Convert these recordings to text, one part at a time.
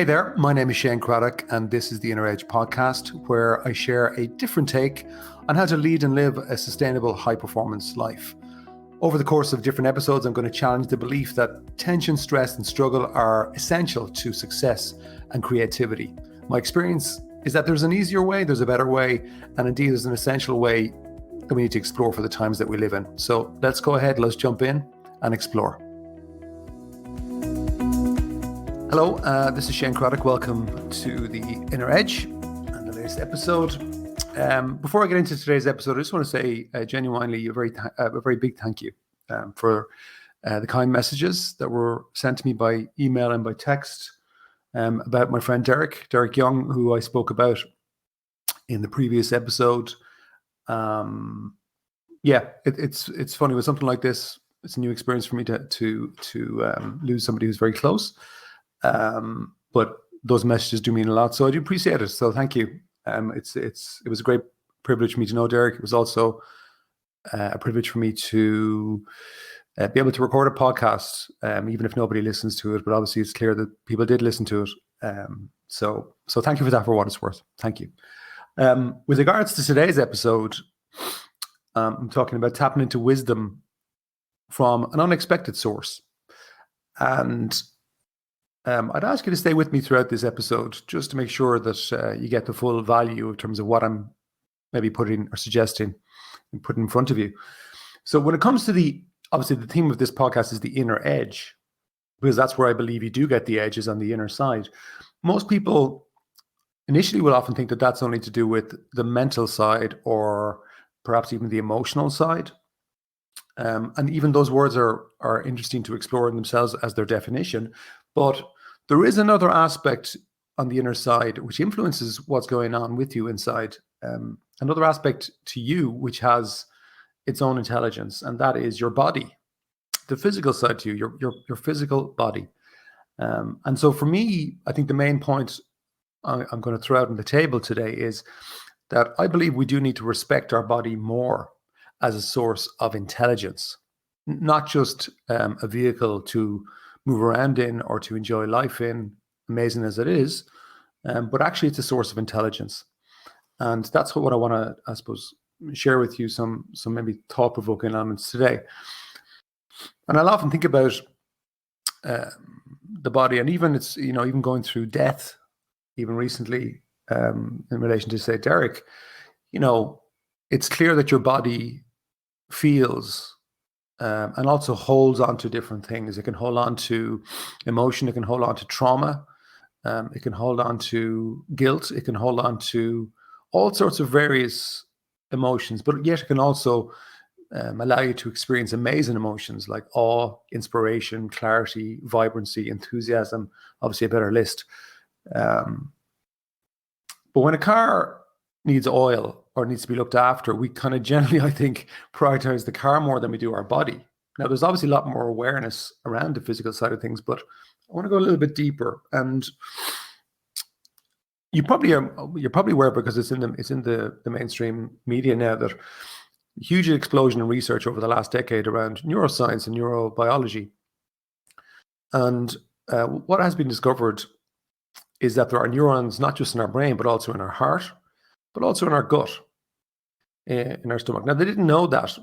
there, my name is Shane Craddock, and this is the Inner Edge podcast, where I share a different take on how to lead and live a sustainable high-performance life. Over the course of different episodes, I'm going to challenge the belief that tension, stress, and struggle are essential to success and creativity. My experience is that there's an easier way, there's a better way, and indeed there's an essential way that we need to explore for the times that we live in. So let's go ahead, let's jump in and explore. Hello, this is Shane Craddock. Welcome to the Inner Edge and the latest episode. Before I get into today's episode, I just want to say genuinely a very big thank you for the kind messages that were sent to me by email and by text about my friend Derek Young, who I spoke about in the previous episode. It's funny with something like this. It's a new experience for me to lose somebody who's very close. But those messages do mean a lot, so I do appreciate it. So thank you. It was a great privilege for me to know Derek. It was also a privilege for me to be able to record a podcast, even if nobody listens to it. But obviously, it's clear that people did listen to it. So thank you for that, for what it's worth. Thank you. With regards to today's episode, I'm talking about tapping into wisdom from an unexpected source, and I'd ask you to stay with me throughout this episode just to make sure that you get the full value in terms of what I'm maybe putting or suggesting and putting in front of you. So when it comes to obviously the theme of this podcast is the inner edge, because that's where I believe you do get the edges on the inner side. Most people initially will often think that that's only to do with the mental side or perhaps even the emotional side. And even those words are interesting to explore in themselves as their definition. But there is another aspect on the inner side which influences what's going on with you inside. Another aspect to you which has its own intelligence, and that is your body, the physical side to you, your physical body. And so for me, I think the main point I'm going to throw out on the table today is that I believe we do need to respect our body more as a source of intelligence, not just a vehicle to move around in or to enjoy life in, amazing as it is, but actually it's a source of intelligence. And that's what I want to, I suppose, share with you some maybe thought-provoking elements today. And I'll often think about the body, and even even going through death, even recently, in relation to, say, Derek, it's clear that your body feels and also holds on to different things. It can hold on to emotion, it can hold on to trauma, it can hold on to guilt, it can hold on to all sorts of various emotions, but yet it can also allow you to experience amazing emotions like awe, inspiration, clarity, vibrancy, enthusiasm, obviously a better list. But when a car needs oil or needs to be looked after, we kind of generally, I think, prioritize the car more than we do our body. Now, there's obviously a lot more awareness around the physical side of things, but I want to go a little bit deeper. And you're probably aware, because it's in the mainstream media now, that huge explosion in research over the last decade around neuroscience and neurobiology. And what has been discovered is that there are neurons not just in our brain, but also in our heart, but also in our gut, in our stomach. Now, they didn't know that,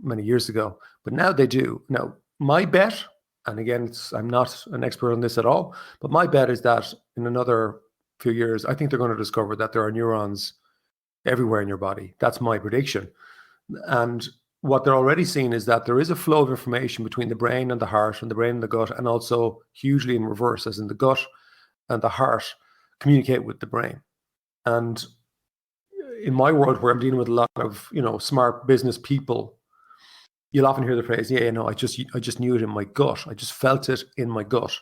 many years ago, but now they do. Now, my bet, and again, I'm not an expert on this at all, but my bet is that in another few years, I think they're going to discover that there are neurons everywhere in your body. That's my prediction. And what they're already seeing is that there is a flow of information between the brain and the heart, and the brain and the gut, and also hugely in reverse, as in the gut and the heart communicate with the brain. And in my world, where I'm dealing with a lot of smart business people, you'll often hear the phrase, I just knew it in my gut. I just felt it in my gut.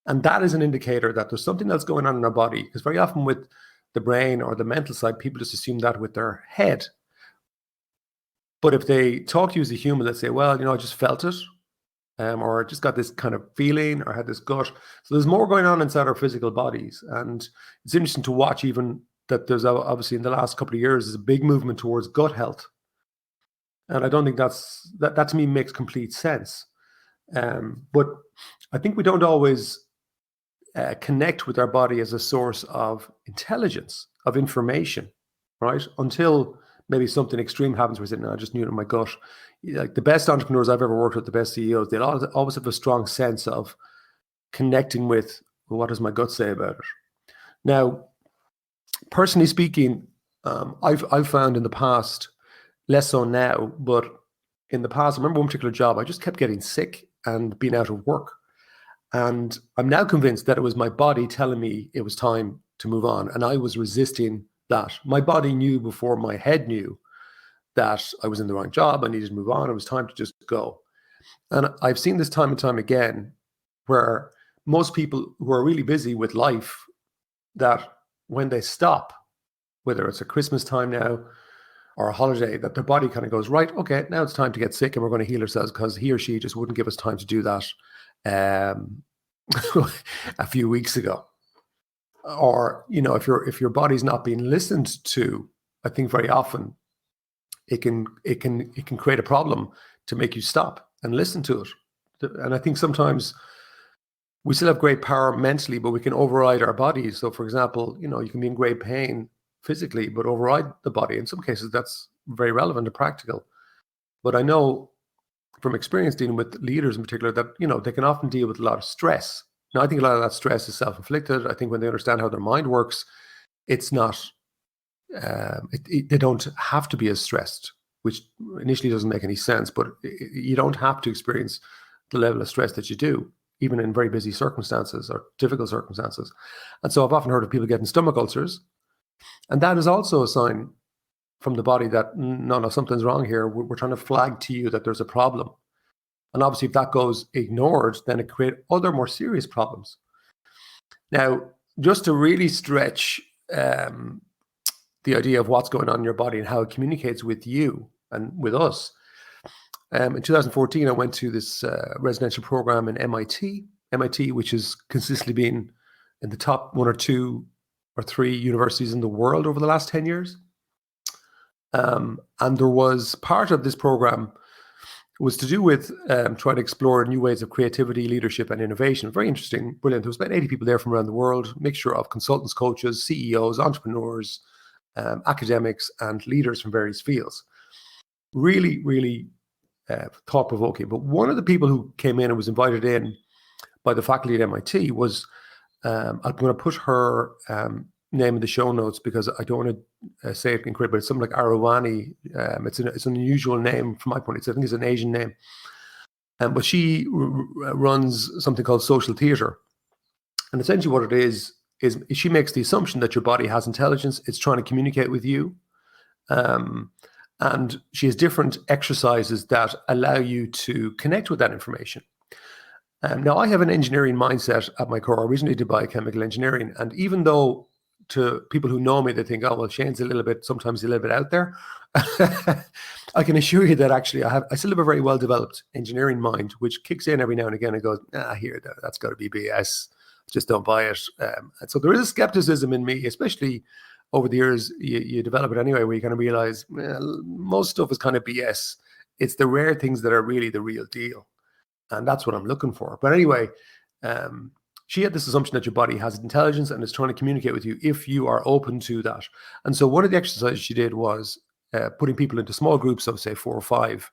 And that is an indicator that there's something else going on in our body, because very often with the brain or the mental side, people just assume that with their head. But if they talk to you as a human, they'll say, well, I just felt it, or I just got this kind of feeling, or had this gut. So there's more going on inside our physical bodies. And it's interesting to watch even that there's obviously in the last couple of years, there's a big movement towards gut health. And I don't think that to me makes complete sense. But I think we don't always connect with our body as a source of intelligence, of information, right? Until maybe something extreme happens where we say, no, I just knew it in my gut. Like the best entrepreneurs I've ever worked with, the best CEOs, they'll always have a strong sense of connecting with, well, what does my gut say about it? Now, personally speaking, I've found in the past, less so now, but in the past, I remember one particular job, I just kept getting sick and being out of work. And I'm now convinced that it was my body telling me it was time to move on. And I was resisting that. My body knew before my head knew that I was in the wrong job. I needed to move on. It was time to just go. And I've seen this time and time again where most people who are really busy with life, that when they stop, whether it's a Christmas time now or a holiday, that their body kind of goes, right, okay, now it's time to get sick and we're going to heal ourselves, because he or she just wouldn't give us time to do that a few weeks ago. Or, if your body's not being listened to, I think very often it can create a problem to make you stop and listen to it. And I think sometimes we still have great power mentally, but we can override our bodies. So for example, you can be in great pain physically, but override the body. In some cases, that's very relevant and practical. But I know from experience dealing with leaders in particular that, they can often deal with a lot of stress. Now, I think a lot of that stress is self-inflicted. I think when they understand how their mind works, it's not, they don't have to be as stressed, which initially doesn't make any sense, but you don't have to experience the level of stress that you do, even in very busy circumstances or difficult circumstances. And so I've often heard of people getting stomach ulcers. And that is also a sign from the body that, no, something's wrong here. We're trying to flag to you that there's a problem. And obviously, if that goes ignored, then it creates other more serious problems. Now, just to really stretch the idea of what's going on in your body and how it communicates with you and with us, in 2014, I went to this residential program in MIT, which has consistently been in the top 1 or 2 or 3 universities in the world over the last 10 years. And there was part of this program was to do with trying to explore new ways of creativity, leadership, and innovation. Very interesting, brilliant. There was about 80 people there from around the world, mixture of consultants, coaches, CEOs, entrepreneurs, academics, and leaders from various fields. Really, really thought-provoking. But one of the people who came in and was invited in by the faculty at MIT was, I'm going to put her name in the show notes because I don't want to say it incorrectly, but it's something like Arawani. It's an unusual name from my point of view. I think it's an Asian name. But she runs something called social theater. And essentially what it is she makes the assumption that your body has intelligence. It's trying to communicate with you. And she has different exercises that allow you to connect with that information. Now, I have an engineering mindset at my core. I originally did biochemical engineering. And even though to people who know me, they think, oh, well, Shane's sometimes a little bit out there. I can assure you that actually I still have a very well-developed engineering mind, which kicks in every now and again and goes, that's got to be BS. Just don't buy it. And so there is a skepticism in me, especially over the years, you develop it anyway, where you kind of realize most stuff is kind of BS. It's the rare things that are really the real deal. And that's what I'm looking for. But anyway, she had this assumption that your body has intelligence and is trying to communicate with you if you are open to that. And so one of the exercises she did was putting people into small groups of, say, 4 or 5.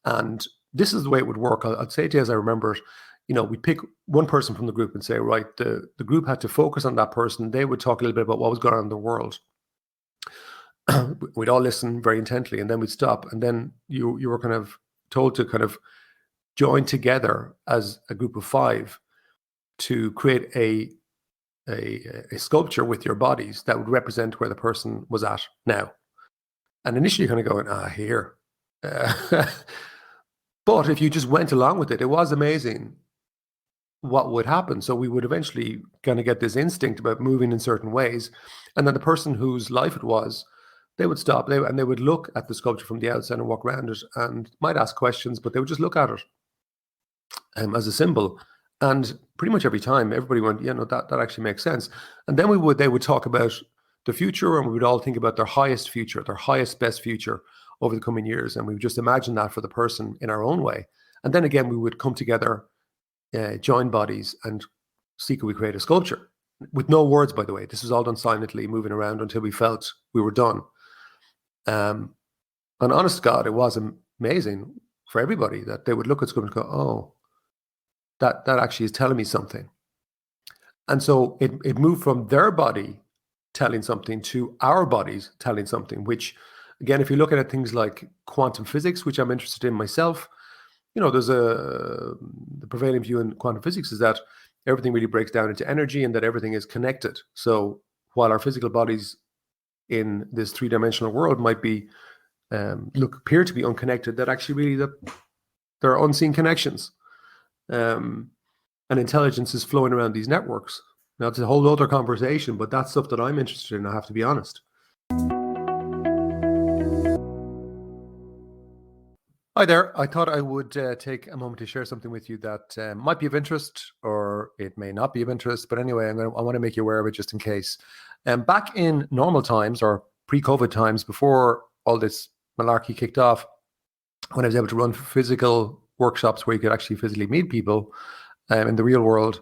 And this is the way it would work. I'd say to you as I remember it, we'd pick one person from the group and say, right, the group had to focus on that person. They would talk a little bit about what was going on in the world. We'd all listen very intently, and then we'd stop. And then you were kind of told to kind of join together as a group of 5 to create a sculpture with your bodies that would represent where the person was at now. And initially you're kind of going, here. But if you just went along with it, it was amazing what would happen. So we would eventually kind of get this instinct about moving in certain ways. And then the person whose life it was, they would stop and they would look at the sculpture from the outside and walk around it and might ask questions, but they would just look at it as a symbol. And pretty much every time, everybody went, that actually makes sense. And then they would talk about the future, and we would all think about their highest future, their highest, best future over the coming years. And we would just imagine that for the person in our own way. And then again, we would come together, join bodies, and see could we create a sculpture with no words, by the way. This was all done silently, moving around until we felt we were done. And honest to God, it was amazing for everybody that they would look at sculpture and go, oh, that actually is telling me something. And so it moved from their body telling something to our bodies telling something, which, again, if you're looking at things like quantum physics, which I'm interested in myself, there's the prevailing view in quantum physics is that everything really breaks down into energy and that everything is connected. So while our physical bodies in this three-dimensional world might be appear to be unconnected, that actually really there are unseen connections. And intelligence is flowing around these networks. Now, it's a whole other conversation, but that's stuff that I'm interested in, I have to be honest. Hi there. I thought I would take a moment to share something with you that might be of interest, or it may not be of interest. But anyway, I want to make you aware of it just in case. Back in normal times, or pre-COVID times, before all this malarkey kicked off, when I was able to run physical workshops where you could actually physically meet people in the real world,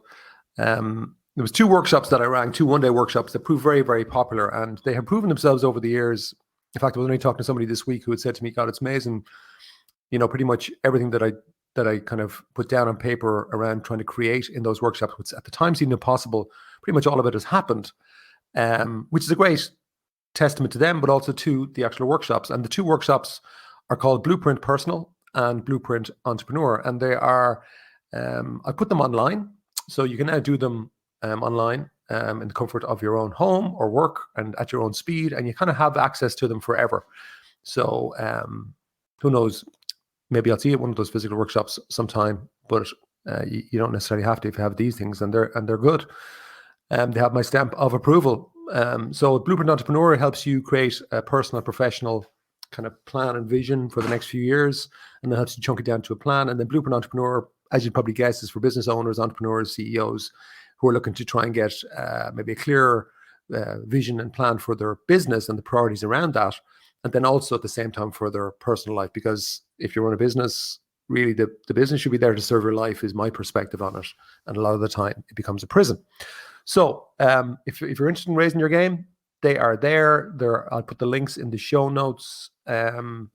there was 2 workshops that I ran, 2 one-day workshops that proved very, very popular, and they have proven themselves over the years. In fact, I was only talking to somebody this week who had said to me, God, it's amazing, pretty much everything that I kind of put down on paper around trying to create in those workshops, which at the time seemed impossible, pretty much all of it has happened, which is a great testament to them, but also to the actual workshops. And the 2 workshops are called Blueprint Personal and Blueprint Entrepreneur, and they are, I put them online, so you can now do them online in the comfort of your own home or work and at your own speed, and you kind of have access to them forever. So who knows, maybe I'll see you at one of those physical workshops sometime, but you don't necessarily have to if you have these things, and they're good. They have my stamp of approval. So Blueprint Entrepreneur helps you create a personal, professional kind of plan and vision for the next few years, and then helps you chunk it down to a plan. And then Blueprint Entrepreneur, as you'd probably guess, is for business owners, entrepreneurs, CEOs who are looking to try and get maybe a clearer vision and plan for their business and the priorities around that. And then also at the same time for their personal life, because if you run a business, really the business should be there to serve your life, is my perspective on it. And a lot of the time it becomes a prison. So if you're interested in raising your game, they are there. I'll put the links in the show notes. And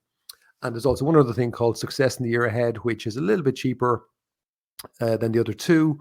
there's also one other thing called Success in the Year Ahead, which is a little bit cheaper than the other 2.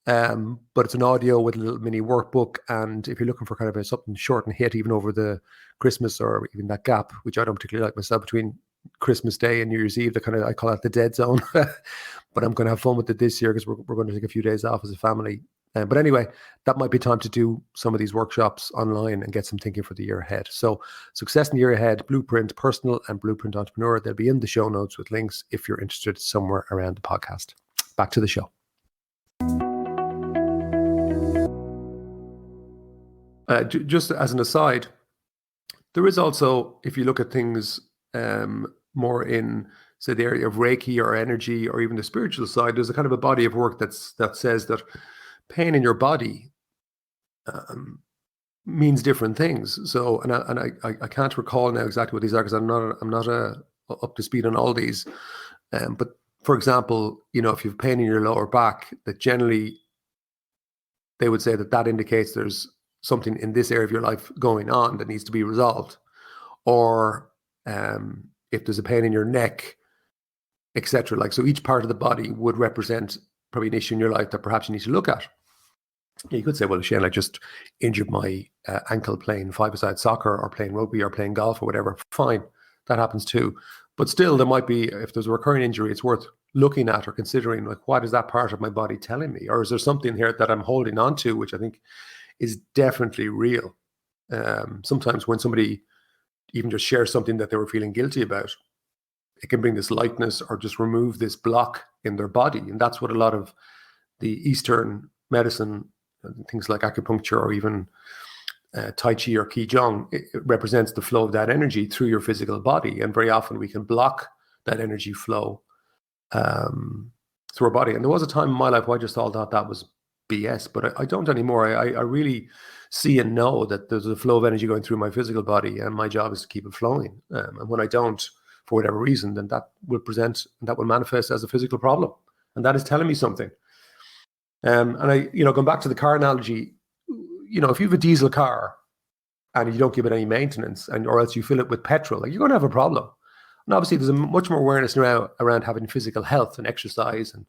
But it's an audio with a little mini workbook. And if you're looking for kind of something short and hit, even over the Christmas or even that gap, which I don't particularly like myself, between Christmas Day and New Year's Eve, I call it the dead zone. But I'm going to have fun with it this year because we're going to take a few days off as a family. But anyway, that might be time to do some of these workshops online and get some thinking for the year ahead. So Success in the Year Ahead, Blueprint Personal and Blueprint Entrepreneur, they'll be in the show notes with links if you're interested somewhere around the podcast. Back to the show. Just as an aside, there is also, if you look at things more in, say, the area of Reiki or energy or even the spiritual side, there's a kind of a body of work that says that pain in your body means different things. So, and I can't recall now exactly what these are because I'm not up to speed on all these. But for example, if you have pain in your lower back, that generally they would say that indicates there's something in this area of your life going on that needs to be resolved. Or if there's a pain in your neck, etc. So each part of the body would represent probably an issue in your life that perhaps you need to look at. You could say, well, Shane, I just injured my ankle playing 5-a-side soccer or playing rugby or playing golf or whatever. Fine, that happens too. But still, there might be, if there's a recurring injury, it's worth looking at or considering, like, what is that part of my body telling me? Or is there something here that I'm holding on to, which I think is definitely real? Sometimes when somebody even just shares something that they were feeling guilty about, it can bring this lightness or just remove this block in their body. And that's what a lot of the Eastern medicine, things like acupuncture or even Tai Chi or Qigong, it represents the flow of that energy through your physical body. And very often we can block that energy flow through our body. And there was a time in my life where I just all thought that was BS, but I don't anymore. I really see and know that there's a flow of energy going through my physical body, and my job is to keep it flowing. And when I don't, for whatever reason, then that will manifest as a physical problem. And that is telling me something. And going back to the car analogy, if you have a diesel car and you don't give it any maintenance, or else you fill it with petrol, like, you're going to have a problem. And obviously, there's much more awareness now around having physical health and exercise and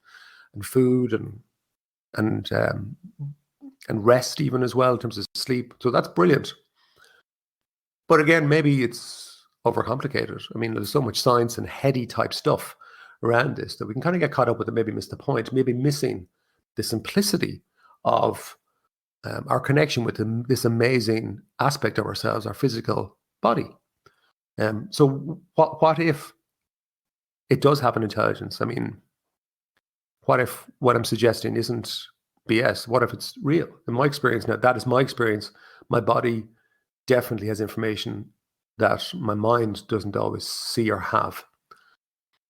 food and rest even as well in terms of sleep. So that's brilliant. But again, maybe it's overcomplicated. I mean, there's so much science and heady type stuff around this that we can kind of get caught up with and maybe miss the point, maybe missing the simplicity of our connection with this amazing aspect of ourselves, our physical body. So what if it does have an intelligence? I mean, what if what I'm suggesting isn't BS? What if it's real? In my experience now, that is my experience. My body definitely has information that my mind doesn't always see or have.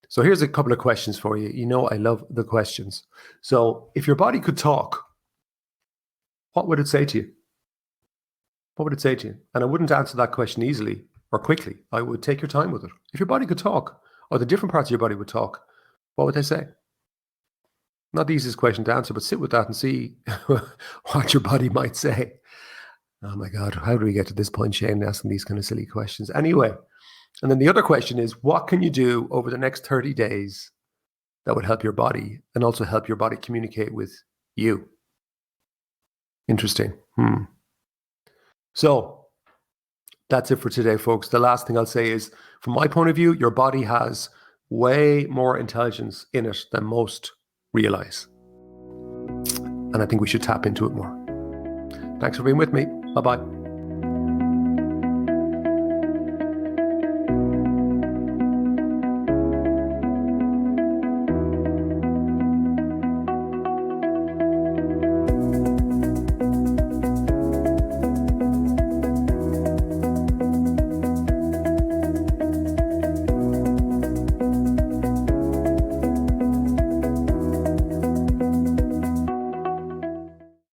So here's a couple of questions for you. I love the questions. So if your body could talk, what would it say to you? What would it say to you? And I wouldn't answer that question easily or quickly. I would take your time with it. If your body could talk, or the different parts of your body would talk, what would they say? Not the easiest question to answer, but sit with that and see what your body might say. Oh my God, how do we get to this point, Shane, asking these kind of silly questions? Anyway, and then the other question is, what can you do over the next 30 days that would help your body and also help your body communicate with you? Interesting. So that's it for today, folks. The last thing I'll say is, from my point of view, your body has way more intelligence in it than most realize. And I think we should tap into it more. Thanks for being with me. Bye-bye.